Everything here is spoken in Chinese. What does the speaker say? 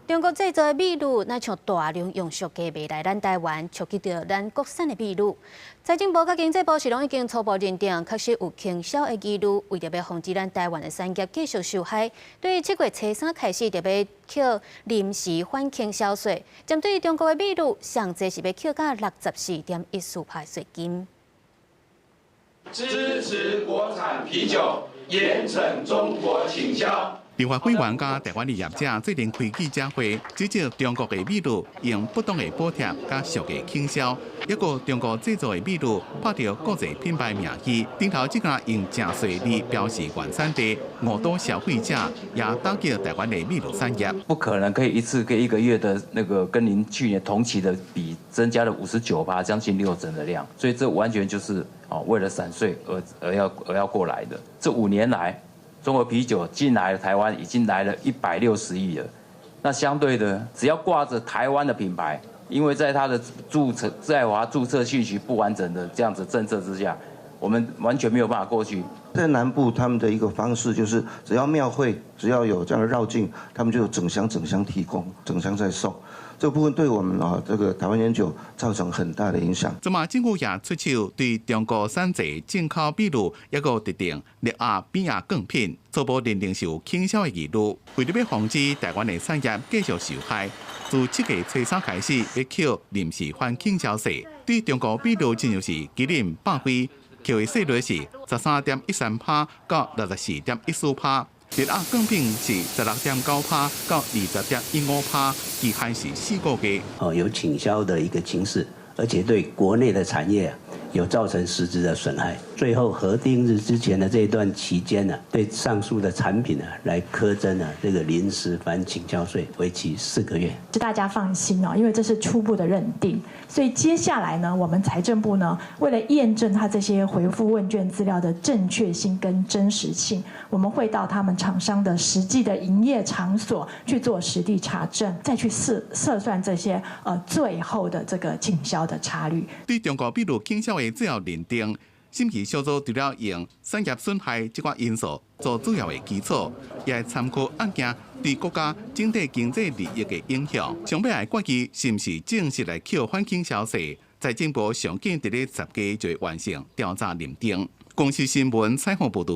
中国制造的米鹭，那像大量用俗价卖来咱台湾，触及到咱国产的米鹭。财政部甲经济部是拢已经初步认定，确实有倾销的记录。为着要防止咱台湾的产业继续受害，对于7月初3开始，就要扣临时反倾销税。针对中国的米鹭，上济是要扣到64.14%税金。支持国产啤酒，严惩中国倾销。立法委员甲台湾的业者最近开记者会，指责中国的米鹭用不当的补贴甲俗价倾销，抑个中国制造的米鹭拍到国际品牌名气，顶头只敢用正税率标示原产地，误导消费者，也打击台湾的米鹭产业。不可能可以一次跟1个月的那个跟您去年同期的比，增加了59%，将近6成的量，所以这完全就是为了闪税而要过来的。这5年来，中国啤酒进来了台湾已经来了160亿了，那相对的，只要挂着台湾的品牌，因为在它的在华注册信息不完整的这样子政策之下，我们完全没有办法过去。在南部，他们的一个方式就是，只要庙会只要有这样的绕境，他们就有整箱提供，整箱在送。这个部分对我们这个台湾烟酒造成很大的影响。即马政府也出手对中国产制进口米鹭，抑个特定劣压比亚贡品，初步认定是有倾销的疑虑。为了要防止台湾的产业继续受害，自7月初3开始要扣临时反倾销税，对中国米鹭进入是基林百辉，扣的税率是13.13%到64.14%。劣压贡品是16.9%到20.15%，期限是4个月。有倾销的一个情势，而且对国内的产业有造成实质的损害。最后核定日之前的这一段期间呢，对上述的产品呢来苛征这个临时反倾销税，为期4个月。大家放心因为这是初步的认定，所以接下来呢，我们财政部呢，为了验证它这些回复问卷资料的正确性跟真实性，我们会到他们厂商的实际的营业场所去做实地查证，再去测算这些最后的这个倾销的差率。对中国米鹭倾销的最后认定，审计小组除了用产业损害这款因素做主要的基础，也会参考案件对国家整体经济利益的影响，上尾来决议是毋是正式来扣反倾销税。财政部上紧伫咧10月就会完成调查认定。公司新闻采访报道。